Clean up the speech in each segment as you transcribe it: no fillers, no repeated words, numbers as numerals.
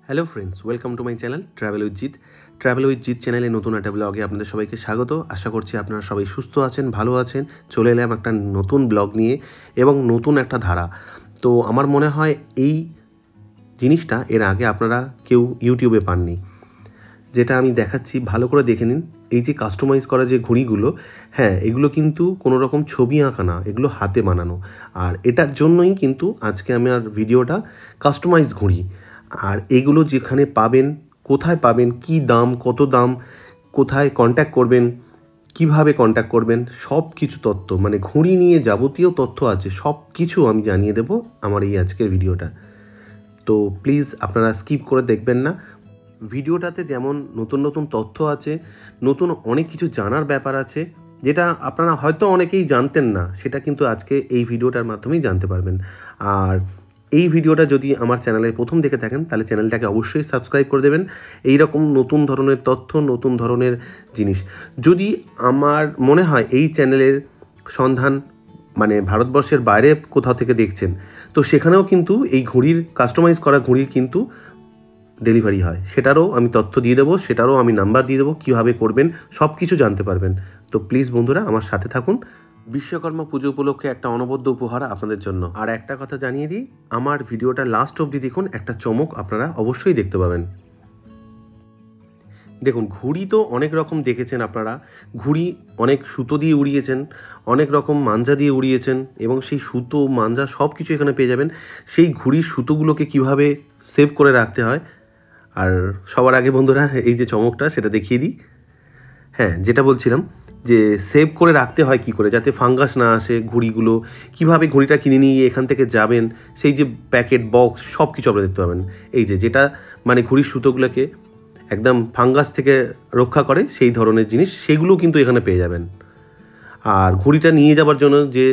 Hello friends, welcome to my channel travel with Jeet. Travel with Jeet চ্যানেলে নতুন একটা ব্লগে আপনাদের সবাইকে স্বাগত। আশা করছি আপনারা সবাই সুস্থ আছেন, ভালো আছেন। চলে এলাম একটা নতুন ব্লগ নিয়ে এবং নতুন একটা ধারা। তো আমার মনে হয় এই জিনিসটা এর আগে আপনারা কেউ ইউটিউবে পাননি। যেটা আমি দেখাচ্ছি, ভালো করে দেখে নিন। এই যে কাস্টমাইজ করা যে ঘুড়িগুলো, হ্যাঁ, এগুলো কিন্তু কোনো রকম ছবি আঁকা না, এগুলো হাতে বানানো। আর এটার জন্যই কিন্তু আজকে আমার ভিডিওটা কাস্টমাইজ ঘুড়ি। আর এগুলো যেখানে পাবেন, কোথায় পাবেন, কি দাম, কত দাম, কোথায় কন্ট্যাক্ট করবেন, কিভাবে কন্ট্যাক্ট করবেন, সব কিছু তথ্য, মানে ঘুড়ি নিয়ে যাবতীয় তথ্য আছে, সব কিছু আমি জানিয়ে দেব আমার এই আজকের ভিডিওটা। তো প্লিজ আপনারা স্কিপ করে দেখবেন না। ভিডিওটাতে যেমন নতুন নতুন তথ্য আছে, নতুন অনেক কিছু জানার ব্যাপার আছে, যেটা আপনারা হয়তো অনেকেই জানতেন না, সেটা কিন্তু আজকে এই ভিডিওটার মাধ্যমেই জানতে পারবেন। আর এই ভিডিওটা যদি আমার চ্যানেলে প্রথম দেখে থাকেন, তাহলে চ্যানেলটাকে অবশ্যই সাবস্ক্রাইব করে দেবেন। এই রকম নতুন ধরনের তথ্য, নতুন ধরনের জিনিস যদি আমার মনে হয় এই চ্যানেলের সন্ধান মানে ভারতবর্ষের বাইরে কোথাও থেকে দেখছেন, তো সেখানেও কিন্তু এই ঘুড়ির কাস্টমাইজ করা ঘুড়ির কিন্তু ডেলিভারি হয়, সেটারও আমি তথ্য দিয়ে দেবো, সেটারও আমি নাম্বার দিয়ে দেবো, কীভাবে করবেন সব কিছু জানতে পারবেন। তো প্লিজ বন্ধুরা আমার সাথে থাকুন। বিশ্বকর্মা পুজো উপলক্ষে একটা অনবদ্য উপহার আপনাদের জন্য। আর একটা কথা জানিয়ে দিই, আমার ভিডিওটা লাস্ট অবধি দেখুন, একটা চমক আপনারা অবশ্যই দেখতে পাবেন। দেখুন, ঘুড়ি তো অনেক রকম দেখেছেন আপনারা, ঘুড়ি অনেক সুতো দিয়ে উড়িয়েছেন, অনেক রকম মাঞ্জা দিয়ে উড়িয়েছেন, এবং সেই সুতো মাঞ্জা সব কিছু এখানে পেয়ে যাবেন। সেই ঘুড়ির সুতোগুলোকে কিভাবে সেভ করে রাখতে হয়, আর সবার আগে বন্ধুরা এই যে চমকটা সেটা দেখিয়ে দিই। হ্যাঁ, যেটা বলছিলাম যে সেভ করে রাখতে হয় কি করে, যাতে ফাঙ্গাস না আসে ঘুড়িগুলো, কিভাবে ঘুড়িটা কিনে নিয়ে এখান থেকে যাবেন, সেই যে প্যাকেট বক্স সব কিছু আপনারা দেখতে পাবেন। এই যে যেটা মানে ঘুড়ির সুতোগুলোকে একদম ফাঙ্গাস থেকে রক্ষা করে, সেই ধরনের জিনিস সেগুলো কিন্তু এখানে পেয়ে যাবেন। আর ঘুড়িটা নিয়ে যাওয়ার জন্য যে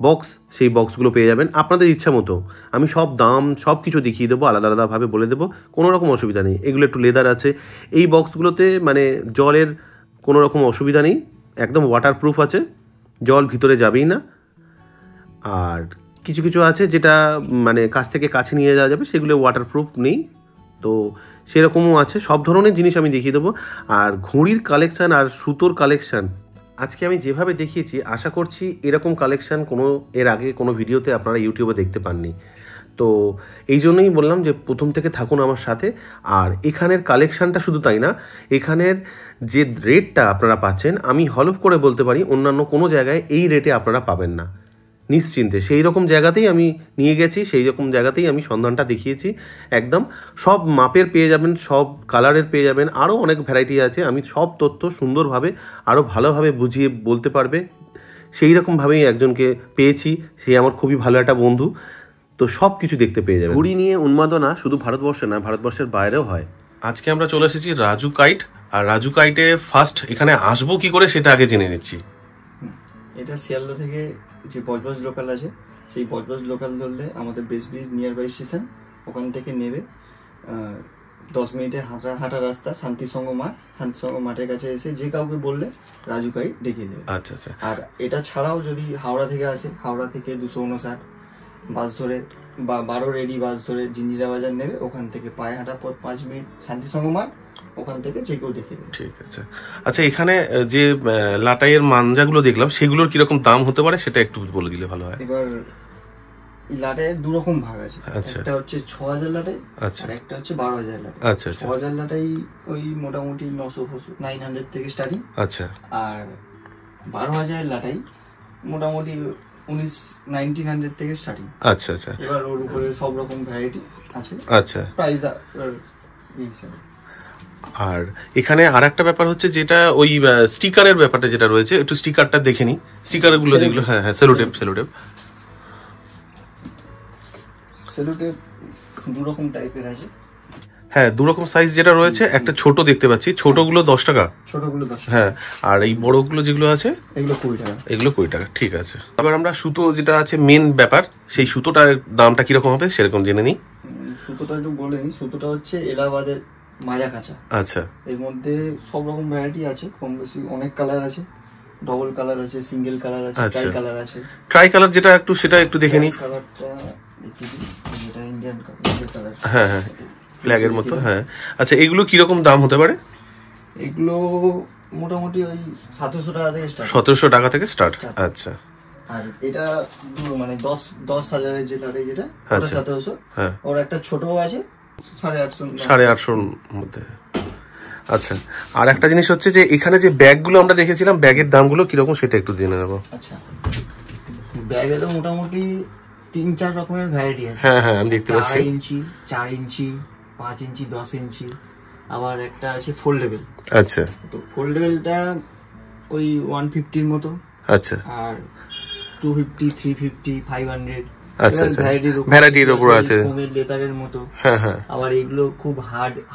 বক্স, সেই বক্সগুলো পেয়ে যাবেন আপনাদের ইচ্ছা মতো। আমি সব দাম সব কিছু দেখিয়ে দেবো, আলাদা আলাদাভাবে বলে দেবো, কোনো রকম অসুবিধা নেই। এগুলো একটু লেদার আছে, এই বক্সগুলোতে মানে জলের কোনো রকম অসুবিধা নেই, একদম ওয়াটারপ্রুফ আছে, জল ভিতরে যাবেই না। আর কিছু কিছু আছে যেটা মানে কাছ থেকে কাছে নিয়ে যাওয়া যাবে, সেগুলো ওয়াটারপ্রুফ নেই, তো সেরকমও আছে। সব ধরনের জিনিস আমি দেখিয়ে দেবো। আর ঘুড়ির কালেকশান আর সুতোর কালেকশান আজকে আমি যেভাবে দেখিয়েছি, আশা করছি এরকম কালেকশান এর আগে কোনো ভিডিওতে আপনারা ইউটিউবে দেখতে পাননি। তো এই জন্যই বললাম যে প্রথম থেকে থাকুন আমার সাথে। আর এখানের কালেকশানটা শুধু তাই না, এখানের যে রেটটা আপনারা পাচ্ছেন, আমি হলফ করে বলতে পারি অন্যান্য কোনো জায়গায় এই রেটে আপনারা পাবেন না, নিশ্চিন্তে। সেই রকম জায়গাতেই আমি নিয়ে গেছি, সেই রকম জায়গাতেই আমি সন্ধানটা দেখিয়েছি। একদম সব মাপের পেয়ে যাবেন, সব কালারের পেয়ে যাবেন, আরও অনেক ভ্যারাইটি আছে। আমি সব তথ্য সুন্দরভাবে আরও ভালোভাবে বুঝিয়ে বলতে পারবে, সেই রকমভাবেই একজনকে পেয়েছি, সেই আমার খুবই ভালো একটা বন্ধু। তো সব কিছু দেখতে পেয়ে যাবে। ঘুড়ি নিয়ে উন্মাদনা শুধু ভারতবর্ষে না, ভারতবর্ষের বাইরেও হয়। আজকে আমরা চলে এসেছি রাজু কাইট। আর রাজু কাইটে ফার্স্ট এখানে আসবো কি করে সেটা আগে জেনে নিচ্ছি। এটা শিয়ালদা থেকে যে বজবজ লোকাল আছে, সেই বজবজ লোকাল ধরলে আমাদের বেস্ট ব্রিজ নিয়ার বাই স্টেশন, ওখান থেকে নেবে 10 মিনিটে হাঁটা রাস্তা শান্তিসংঘ মাঠ। শান্তিসংঘ মাঠের কাছে এসে যে কাউকে বললে রাজু কাইট দেখিয়ে দেবে। আচ্ছা আচ্ছা। আর এটা ছাড়াও যদি হাওড়া থেকে আসে, হাওড়া থেকে 259 বাস ধরে বা 12 রেডি বাস ধরে জিঞ্জিরা বাজার নেবে, ওখান থেকে পায়ে হাঁটা পথ 5 মিনিট শান্তিসংঘ মাঠ, ওখান থেকে যে কেউ দেখিয়ে দেবে। ঠিক আছে। আচ্ছা, এখানে যে লাটাইয়ের মাঞ্জাগুলো দেখলাম, সেগুলোর কিরকম দাম হতে পারে সেটা একটু বলে দিলে ভালো হয়। এবার লাটাইয়ের দু রকম ভাগ আছে, আচ্ছা। একটা হচ্ছে 6000 লাটাই, আচ্ছা। আর একটা হচ্ছে 12000 লাটাই। আচ্ছা আচ্ছা। 6000 লাটাই ওই মোটামুটি 900 থেকে স্টার্টিং। আচ্ছা। আর 12000 লাটাই মোটামুটি 1900 থেকে স্টার্টিং। আচ্ছা আচ্ছা। এবার ওর উপরে সব রকম ভ্যারাইটি আছে। আচ্ছা। প্রাইস এই হিসাবে। আর এখানে আর একটা ব্যাপার হচ্ছে, যেটা ওই স্টিকারের ব্যাপারটা যেটা রয়েছে, একটু স্টিকারটা দেখে নি। স্টিকারগুলো যেগুলো, হ্যাঁ হ্যাঁ, সেলোটেপ সেলোটেপ সেলোটেপ দু রকম টাইপের আছে। হ্যাঁ, দু রকম সাইজ যেটা রয়েছে, একটা ছোট দেখতে পাচ্ছি, ছোটগুলো 10 টাকা, ছোটগুলো 10 টাকা। হ্যাঁ, আর এই বড়গুলো যেগুলো আছে এগুলো 20 টাকা। এগুলো 20 টাকা। ঠিক আছে। এবার আমরা সুতো যেটা আছে মেন ব্যাপার, সেই সুতোটার দামটা কিরকম হবে সেরকম জেনে নিই। সুতোটা একটু বলে নিই। সুতোটা হচ্ছে এলাহাবাদের মাজা কাঁচা। আচ্ছা। এর মধ্যে সব রকম ভ্যারাইটি আছে, কম বেশি অনেক কালার আছে, ডবল কালার আছে, সিঙ্গেল কালার আছে, ট্রাই কালার আছে। ট্রাই কালার যেটা সেটা একটু দেখে নিই। কালারটা দেখিয়ে দিই, যেটা ইন্ডিয়ান কালার। হ্যাঁ হ্যাঁ, ফ্ল্যাগের মতো, হ্যাঁ। আচ্ছা, এগুলো কিরকম দাম হতে পারে? এগুলো মোটামুটি ওই 1700 টাকা থেকে স্টার্ট। 1700 টাকা থেকে স্টার্ট। আচ্ছা। আর এটা মানে 10,000 যেটা ওটা আচ্ছা। 1700। হ্যাঁ। ওর একটা ছোটও আছে 850 850 মধ্যে। আচ্ছা, আর একটা জিনিস হচ্ছে যে এখানে যে ব্যাগগুলো আমরা দেখেছিলাম, ব্যাগের দামগুলো কিরকম সেটা একটু জেনে নেবো। আচ্ছা, ব্যাগে তো মোটামুটি 3-4 রকমের ভ্যারাইটি আছে। হ্যাঁ হ্যাঁ, আমি দেখতে পাচ্ছি। 2.5 ইঞ্চি, 4 ইঞ্চি, 5 ইঞ্চি, 10 ইঞ্চি, আবার একটা আছে ফোল্ডেবল। আচ্ছা। তো ফোল্ডেবলটা ওই 150 মতো। আচ্ছা। আর 250, 350, 500। আচ্ছা আচ্ছা, ভ্যারাইটির উপর আছে। কমের লেদারের মতো। হ্যাঁ হ্যাঁ। আবার এগুলো খুব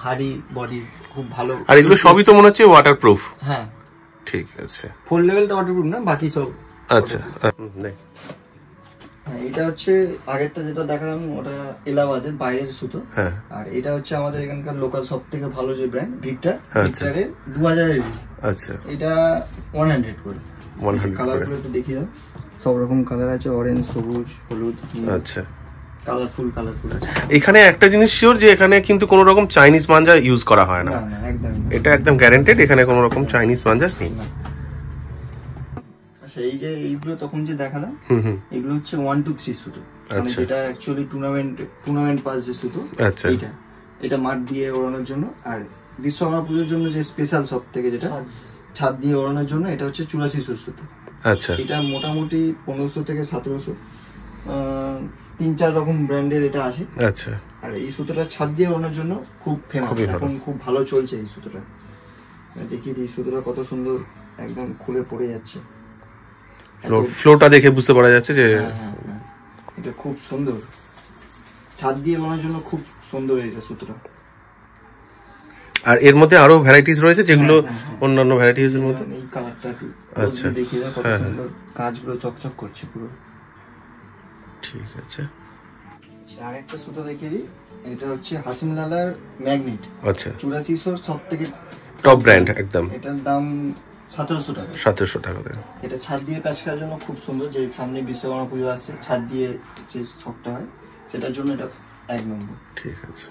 হার্ডি বডি, খুব ভালো। আর এগুলো সবই তো মনে হচ্ছে ওয়াটারপ্রুফ। হ্যাঁ, ঠিক আছে। ফোল্ডেবলটা ওয়াটারপ্রুফ না, বাকি সব। আচ্ছা। হ্যাঁ, এটা হচ্ছে আগেরটা যেটা দেখালাম, ওটা এলাহাবাদের বাইরের সুতো। হ্যাঁ। আর এটা হচ্ছে আমাদের এখানকার লোকাল সব থেকে ভালো যে ব্র্যান্ড ভিক্টর। আচ্ছা। ভিক্টরে 2000 এর। আচ্ছা। এটা 100 করে। 100 কালার করে। গুলো একটু দেখিয়ে দাও। সব রকম কালার আছে, অরেঞ্জ, সবুজ, হলুদ। আচ্ছা, কালারফুল আছে। এখানে একটা জিনিস শিওর যে এখানে কিন্তু কোনো রকম চাইনিজ মাঞ্জা ইউজ করা হয় না। না না, একদম না। এটা একদম গ্যারান্টেড, এখানে কোনো রকম চাইনিজ মাঞ্জা নেই। আচ্ছা, এই যে এইগুলো তখন যে দেখালাম, হুম হুম। এগুলো হচ্ছে 1 to 3 সুতো। মানে আচ্ছা। যেটা অ্যাকচুয়ালি টুর্নামেন্ট পাস যে সুতো। আচ্ছা। এটা মাঠ দিয়ে ওড়ানোর জন্য। আর বিশ্বকর্মা পুজোর জন্য যে স্পেশাল সব থেকে যেটা ছাদ দিয়ে ওড়ানোর জন্য, এটা হচ্ছে 84 সুতো। আচ্ছা। এটা মোটামুটি 1500 থেকে 1700, 3-4 রকম ব্র্যান্ডের এটা আছে। আচ্ছা। আর এই সুতোটা ছাদ দিয়ে ওড়ানোর জন্য খুব ফেমাস, এখন খুব ভালো চলছে এই সুতোটা। দেখিয়ে দিই সুতোটা কত সুন্দর, একদম খুলে পড়ে যাচ্ছে। ফ্লোটা দেখে বুঝতে পারা যাচ্ছে যে হ্যাঁ, এটা খুব সুন্দর, ছাদ দিয়ে ওড়ানোর জন্য খুব সুন্দর এটা সুতোটা। আর এর মধ্যে আরো ভ্যারাইটিস রয়েছে যেগুলো অন্যান্য ভ্যারাইটিস এর মধ্যে। এই কালারটা একটু আচ্ছা, দেখিয়ে দাও, কত সুন্দর কাজগুলো চকচক করছে পুরো। ঠিক আছে। আর একটা সুতো দেখিয়ে দিই, এটা হচ্ছে হাসিম লালার ম্যাগনেট। আচ্ছা। 8400 সব থেকে টপ ব্র্যান্ড একদম। এটার দাম 1700 টাকা। 1700 টাকা। এটা ছাদ দিয়ে প্যাচ করার জন্য খুব সুন্দর, যে সামনে বিশ্বকর্মা পুজো আসছে, ছাদ দিয়ে যে শখটা হয় সেটার জন্য এটা 1 নম্বর। ঠিক আছে।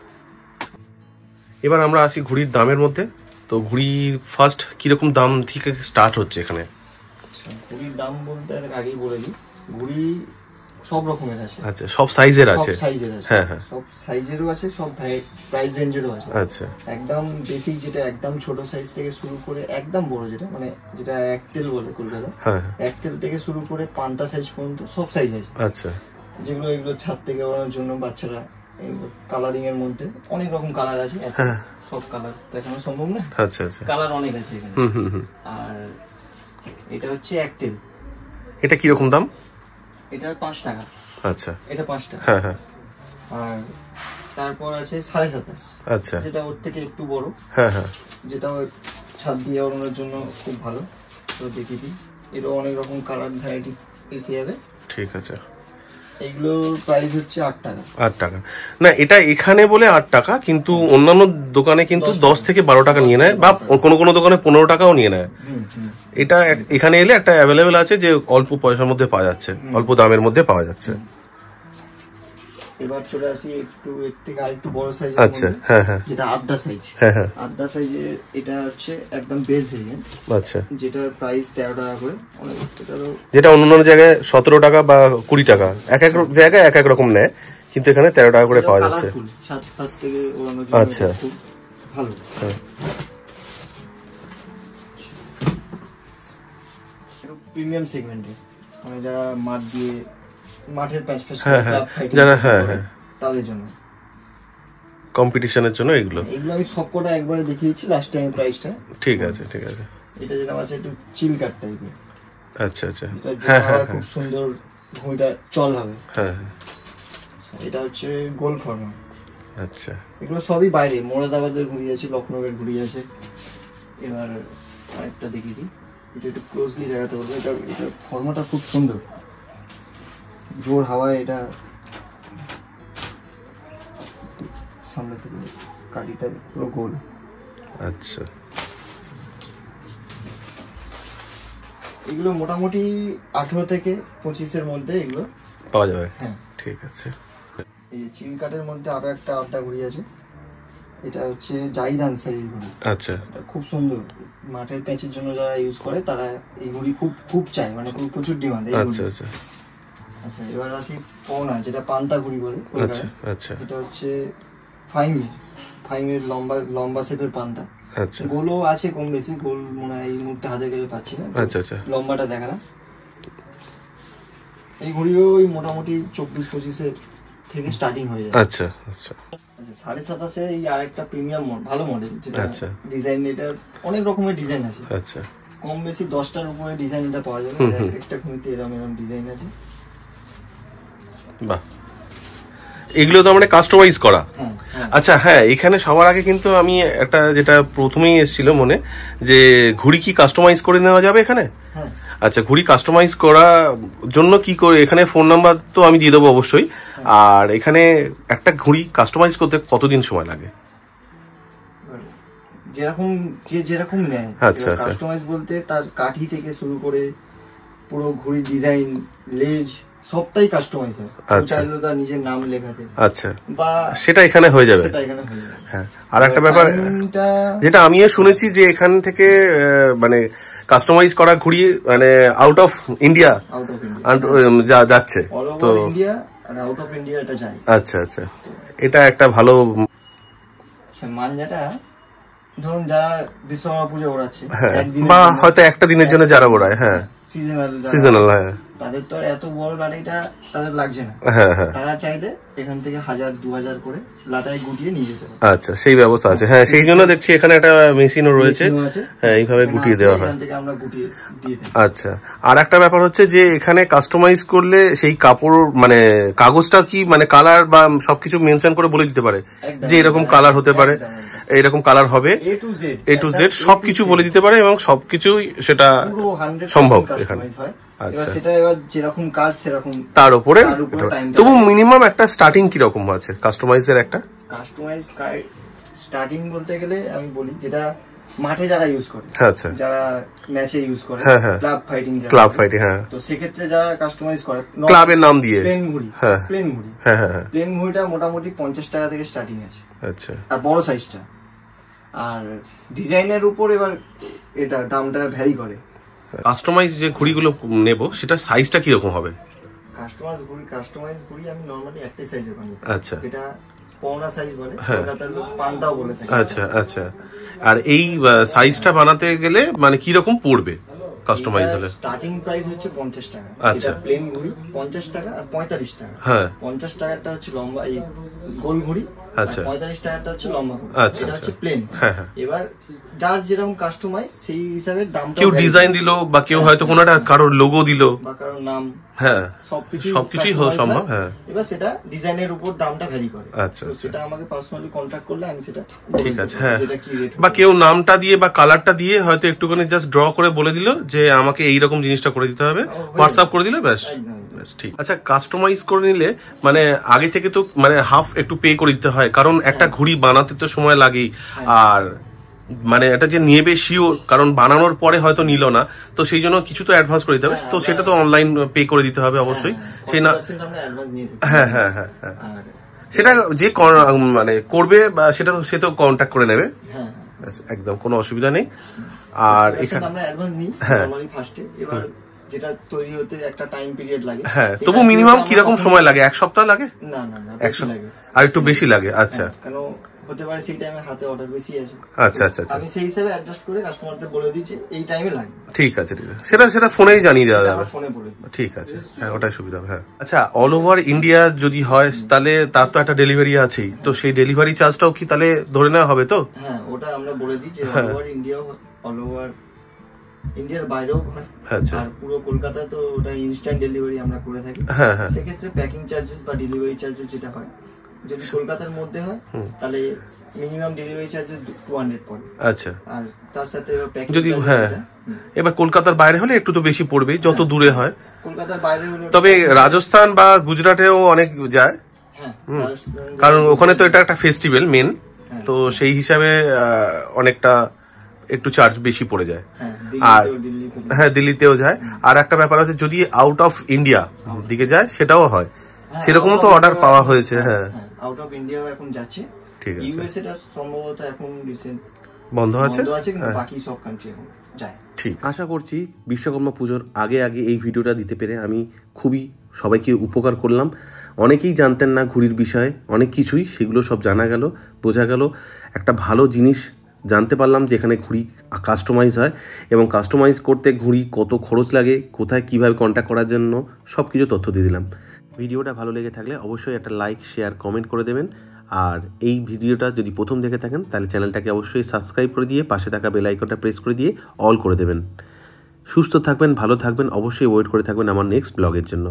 এবার আমরা আসি ঘুড়ির দামের মধ্যে। তো ঘুড়ি ফার্স্ট কিরকম দাম থেকে স্টার্ট হচ্ছে এখানে? ঘুড়ির দাম বলতে আগেই বলে দিই, ঘুড়ি সব রকমের আছে। আচ্ছা, সব সাইজের আছে? সব সাইজের আছে। হ্যাঁ হ্যাঁ, সব সাইজেরও আছে, সব প্রাইস রেঞ্জেরও আছে। আচ্ছা। একদম বেসিক যেটা একদম ছোট সাইজ থেকে শুরু করে একদম বড় যেটা, মানে যেটা 1 তেল বলে কলকাতা, হ্যাঁ 1 তেল থেকে শুরু করে পান্তা সাইজ পর্যন্ত সব সাইজ আছে। আচ্ছা। এগুলো ছাদ থেকে ওড়ানোর জন্য বাচ্চারা, কালারিং এর মধ্যে অনেক রকম কালার আছে। সব কালার দেখানো সম্ভব না। আচ্ছা আচ্ছা, কালার অনেক আছে এখানে। আর এটা হচ্ছে 1 তেল। এটা কিরকম দাম? এটার 5 টাকা। আচ্ছা। এটা 5 টাকা। হ্যাঁ হ্যাঁ। আর তারপর আছে 27.5। আচ্ছা। যেটা ওর থেকে একটু বড়। হ্যাঁ হ্যাঁ। যেটা ছাদ দিয়ে ওড়ানোর জন্য খুব ভালো। তো দেখিয়ে দিই, এরও অনেক রকম কালার ভ্যারাইটি এসে যাবে। ঠিক আছে। এগুলোর প্রাইস হচ্ছে 8 টাকা। 8 টাকা না, এটা এখানে বলে 8 টাকা, কিন্তু অন্যান্য দোকানে কিন্তু 10 থেকে 12 টাকা নিয়ে নেয়, বা কোনো কোনো দোকানে 15 টাকাও নিয়ে নেয়। এটা এখানে এলে একটা অ্যাভেলেবেল আছে যে অল্প পয়সার মধ্যে পাওয়া যাচ্ছে, অল্প দামের মধ্যে পাওয়া যাচ্ছে। এবার চলে আসি একটু এর থেকে আরেকটু বড় সাইজ। আচ্ছা। হ্যাঁ হ্যাঁ। যেটা আড্ডা সাইজ। হ্যাঁ হ্যাঁ। আড্ডা সাইজের এটা হচ্ছে একদম বেস ভেরিয়েন্ট। আচ্ছা। যেটার প্রাইস 13 টাকা করে। যেটা অন্যান্য জায়গায় 17 টাকা বা 20 টাকা, এক এক জায়গায় এক এক রকম নেয়, কিন্তু এখানে 13 টাকা করে পাওয়া যাচ্ছে। ছাদ থেকে ওড়ানোর জন্য আচ্ছা, খুব ভালো। প্রিমিয়াম সেগমেন্টে, মানে যারা মাঠ দিয়ে মাঠের প্যাচ প্যাচ যারা হ্যাঁ হ্যাঁ তাদের জন্য, কম্পিটিশনের জন্য এগুলো আমি সবকটা একবারে দেখিয়েছি লাস্ট টাইম প্রাইসটা। ঠিক আছে ঠিক আছে। এটা যেটা আছে একটু চিল কাট টাইপের। আচ্ছা আচ্ছা। হ্যাঁ হ্যাঁ, খুব সুন্দর ঘুড়িটা চল হবে। হ্যাঁ। এটা হচ্ছে গোল ফর্মা। আচ্ছা। এগুলো সবই বাইরে, মোরাদাবাদের ঘুড়ি আছে, লখনৌয়ের ঘুড়ি আছে। এবার আরেকটা দেখিয়ে দিই, এটা একটু ক্লোজলি দেখাতে পারবো। এটা ফর্মাটা খুব সুন্দর, জোর হাওয়ায় এটা সামনে থেকে কাটিটা পুরো গোল। আচ্ছা। এগুলো মোটামুটি 18 থেকে 25 মধ্যে এগুলো পাওয়া যাবে। হ্যাঁ, ঠিক আছে। এই চিল কাটের মধ্যে আরো একটা আড্ডা ঘুড়ি আছে, এটা হচ্ছে জাহিদ আনসারির ঘড়ি। আচ্ছা, এটা খুব সুন্দর, মাঠের প্যাচের জন্য যারা ইউজ করে তারা এই ঘড়ি খুব খুব চায়, মানে খুব প্রচুর ডিমান্ড। আচ্ছা আচ্ছা আচ্ছা, এবার আসি পওনা, যেটা পান্তা ঘড়ি বলে। আচ্ছা আচ্ছা এটা হচ্ছে ফাইমের লম্বা শেপের পান্তা। আচ্ছা, গোলও আছে কম বেশি, গোল মনে হয় এই মুহূর্তে হাতে গেলে পাচ্ছি না। আচ্ছা আচ্ছা, লম্বাটা দেখা না। এই ঘড়িও ওই মোটামুটি 24-25 থেকে স্টার্টিং হয়ে যায়। আচ্ছা আচ্ছা আচ্ছা, 27.5 এই আরেকটা প্রিমিয়াম ভালো মডেল, যেটা আচ্ছা। ডিজাইন, এটার অনেক রকমের ডিজাইন আছে। আচ্ছা, কম বেশি 10টার উপরে ডিজাইন এটা পাওয়া যাবে। একটা ঘড়িতে এরকম ডিজাইন আছে। বাহ, এগুলো তো মানে কাস্টমাইজ করা। হ্যাঁ হ্যাঁ। আচ্ছা, হ্যাঁ, এখানে সবার আগে কিন্তু আমি একটা যেটা প্রথমেই এসেছিল মনে, যে ঘুড়ি কি কাস্টমাইজ করে নেওয়া যাবে এখানে? হ্যাঁ, আচ্ছা, ঘুড়ি কাস্টমাইজ করার জন্য কি করে, এখানে ফোন নাম্বার তো আমি দিয়ে দেবো অবশ্যই। আর এখানে একটা ঘুড়ি কাস্টমাইজ করতে কতদিন সময় লাগে? যেরকম নেয়। আচ্ছা, আচ্ছা। কাস্টমাইজ বলতে তার কাঠি থেকে শুরু করে পুরো ঘড়ি ডিজাইন, লেজ সবটাই কাস্টমাইজ হয়। আচ্ছা। চাইলে তার নিজের নাম লেখাতে, আচ্ছা, বা সেটা এখানে হয়ে যাবে। সেটা এখানে হয়ে যাবে। হ্যাঁ, আর একটা ব্যাপার টাইমটা যেটা আমিও শুনেছি যে এখান থেকে মানে কাস্টমাইজ করা ঘুড়ি মানে out of India out of India যাচ্ছে অল তো। ওভার ইন্ডিয়া আর আউট অফ ইন্ডিয়া এটা যায়। আচ্ছা আচ্ছা, এটা একটা ভালো। আচ্ছা, মাঞ্জাটা ধরুন যারা বিশ্বকর্মা পুজো ওড়াচ্ছে, হ্যাঁ, একদিনের বা জন্য, হয়তো একটা দিনের জন্য যারা ওড়ায়, হ্যাঁ, সিজনাল, হ্যাঁ তাদের তো আর এত বড় লাটাইটা তাদের লাগছে না। হ্যাঁ হ্যাঁ, তারা চাইলে এখান থেকে 1000-2000 করে লাটাই গুটিয়ে নিয়ে যেতে পারে। আচ্ছা, সেই ব্যবস্থা আছে। হ্যাঁ, সেই জন্য দেখছি এখানে একটা মেশিনও রয়েছে। মেশিনও আছে। হ্যাঁ, এইভাবে এখানে গুটিয়ে আসলে দেওয়া হয়। এখান থেকে আমরা গুটিয়ে দিয়ে দিই। আচ্ছা, আর একটা ব্যাপার হচ্ছে যে এখানে কাস্টমাইজ করলে সেই কাপড় মানে কাগজটা কি মানে কালার বা সবকিছু মেনশন করে বলে দিতে পারে একদম, যে এরকম কালার হতে পারে, এইরকম কালার হবে, A to Z সবকিছু বলে দিতে পারে এবং সবকিছুই সেটা পুরো 100% সম্ভব কাস্টমাইজ এখানে। হয়। আচ্ছা। এবার সেটা এবার যেরকম কাজ সেরকম তার উপরে টাইমটা তবু মিনিমাম একটা স্টার্টিং কিরকম আছে কাস্টমাইজের একটা? কাস্টমাইজ স্টার্টিং বলতে গেলে আমি বলি, যেটা মাঠে যারা ইউজ করে, আচ্ছা, যারা ম্যাচে ইউজ করে, হ্যাঁ, হ্যাঁ। ক্লাব ফাইটিং, হ্যাঁ, তো সেক্ষেত্রে যারা কাস্টমাইজ করে ক্লাবের নাম দিয়ে প্লেন ঘড়ি, হ্যাঁ প্লেন ঘড়ি, হ্যাঁ হ্যাঁ, প্লেন ঘড়িটা মোটামুটি 50 টাকা থেকে স্টার্টিং আছে, আচ্ছা, আর বড় সাইজটা। আর ডিজাইনের উপর এবার এটা দামটা ভ্যারি করে। কাস্টমাইজ যে ঘড়িগুলো নেব সেটা সাইজটা কিরকম হবে? কাস্টমাইজ ঘড়ি আমি নরমালি একটাই সাইজের বানাই, আচ্ছা, যেটা পওনা সাইজ বলে, হ্যাঁ। কলকাতার লোক পান্তাও বলে থাকে। আচ্ছা আচ্ছা, আর এই সাইজটা বানাতে গেলে মানে কি রকম পড়বে কাস্টমাইজ হলে? স্টার্টিং প্রাইস হচ্ছে 50 টাকা। আচ্ছা। এটা প্লেন ঘড়ি 50 টাকা আর 45 টাকা। হ্যাঁ, 50 টাকাটা হচ্ছে লম্বা এই গোল ঘড়ি, আচ্ছা। 45 টাকাটা হচ্ছে লম্বা ঘড়ি। আচ্ছা, এটা হচ্ছে আচ্ছা। প্লেন। হ্যাঁ, হ্যাঁ। এবার যার যেরকম কাস্টমাইজ সেই হিসাবে দামটা কেউ ডিজাইন দিল বা কেউ হয়তো কোনো একটা কারোর লোগো দিল, বা কারোর নাম, হ্যাঁ, সবকিছুই হওয়া সম্ভব। হয়। হ্যাঁ, এবার সেটা ডিজাইনের উপর দামটা ভ্যারি করে। আচ্ছা, তো আচ্ছা। সেটা আমাকে পার্সোনালি কন্ট্যাক্ট করলে আমি সেটা ঠিক আছে, হ্যাঁ। যেটা কি রেট, বা কেউ নামটা দিয়ে বা কালারটা দিয়ে হয়তো একটুখানি জাস্ট ড্র করে বলে দিল যে আমাকে এইরকম জিনিসটা করে দিতে হবে, হোয়াটসঅ্যাপ করে দিলে ব্যাস। ঠিক। আচ্ছা, কাস্টমাইজ করে নিলে মানে আগে থেকে তো মানে হাফ একটু পে করে দিতে হয়, কারণ একটা ঘড়ি বানাতে তো সময় লাগে, আর মানে এটা যে নেবে শিওর, কারণ বানানোর পরে হয়তো নিল না, তো সেই জন্য কিছু তো অ্যাডভান্স করে দিতে হবে, তো সেটা তো অনলাইন পে করে দিতে হবে অবশ্যই। সেই না, হ্যাঁ হ্যাঁ হ্যাঁ হ্যাঁ, সেটা যে মানে করবে বা সেটা সে তো কন্ট্যাক্ট করে নেবে, একদম কোনো অসুবিধা নেই। আর এখানে আমরা অ্যাডভান্স নিই নরমালি ফার্স্টে, এবার যেটা তৈরি হতে একটা টাইম পিরিয়ড লাগে। হ্যাঁ, তবু মিনিমাম কিরকম সময় লাগে? এক সপ্তাহ লাগে? না না না, বেশি লাগে, আর একটু বেশি লাগে। আচ্ছা, কেন হতে পারে সেই টাইমে হাতে অর্ডার বেশি আছে। আচ্ছা আচ্ছা, আমি সেই হিসাবে অ্যাডজাস্ট করে কাস্টমারদের বলে দিচ্ছি এই টাইমে লাগে। ঠিক আছে, ঠিক আছে, সেটা ফোনেই জানিয়ে দেওয়া যাবে। ফোনে বলে দিই, ঠিক আছে, হ্যাঁ, ওটাই সুবিধা হবে। হ্যাঁ, আচ্ছা, অল ওভার ইন্ডিয়া যদি হয় তাহলে তার তো একটা ডেলিভারি আছেই, তো সেই ডেলিভারি চার্জটাও কি তাহলে ধরে নেওয়া হবে তো? হ্যাঁ, ওটা আমরা বলে দিই যে all over India, all over ইন্ডিয়ার বাইরেও হয়। আচ্ছা, আর পুরো কলকাতা তো ওটা ইনস্ট্যান্ট ডেলিভারি আমরা করে থাকি। হ্যাঁ হ্যাঁ, সেক্ষেত্রে প্যাকিং চার্জেস বা ডেলিভারি চার্জেস যেটা হয়, যদি কলকাতার মধ্যে হয় তাহলে মিনিমাম ডেলিভারি চার্জেস 200 পড়ে। আচ্ছা, আর তার সাথে প্যাকিং যদি হ্যাঁ, এবার কলকাতার বাইরে হলে একটু তো বেশি পড়বে যত দূরে হয়। কলকাতার বাইরে হলে তবে রাজস্থান বা গুজরাটেও অনেক যায়, হ্যাঁ, কারণ ওখানে তো এটা একটা ফেস্টিভ্যাল মেন, তো সেই হিসাবে অনেকটা একটু চার্জ বেশি পড়ে যায়। আর হ্যাঁ, দিল্লিতেও যায়। আর একটা ব্যাপার আছে, যদি আউট অফ ইন্ডিয়া দিকে যায় সেটাও হয়, সেরকমও তো অর্ডার পাওয়া হয়েছে। হ্যাঁ, আউট অফ ইন্ডিয়াও এখন যাচ্ছে। ঠিক আছে। ইউএসএ টা সম্ভবত এখন রিসেন্ট বন্ধ আছে, বন্ধ আছে, কিন্তু হ্যাঁ। বাকি সব কান্ট্রি এখন যায়। ঠিক। আশা করছি বিশ্বকর্মা পুজোর আগে আগে এই ভিডিওটা দিতে পেরে আমি খুবই সবাইকে উপকার করলাম। অনেকেই জানতেন না ঘুড়ির বিষয়ে অনেক কিছুই, সেগুলো সব জানা গেল, বোঝা গেল। একটা ভালো জিনিস জানতে পারলাম যে এখানে ঘুড়ি কাস্টমাইজ হয় এবং কাস্টমাইজ করতে ঘুড়ি কত খরচ লাগে, কোথায় কীভাবে কন্ট্যাক্ট করার জন্য সব কিছু তথ্য দিয়ে দিলাম। ভিডিওটা ভালো লেগে থাকলে অবশ্যই একটা লাইক, শেয়ার, কমেন্ট করে দেবেন। আর এই ভিডিওটা যদি প্রথম দেখে থাকেন তাহলে চ্যানেলটাকে অবশ্যই সাবস্ক্রাইব করে দিয়ে পাশে থাকা বেল আইকনটা প্রেস করে দিয়ে অল করে দেবেন। সুস্থ থাকবেন, ভালো থাকবেন, অবশ্যই ওয়েট করে থাকবেন আমার নেক্সট ব্লগের জন্য।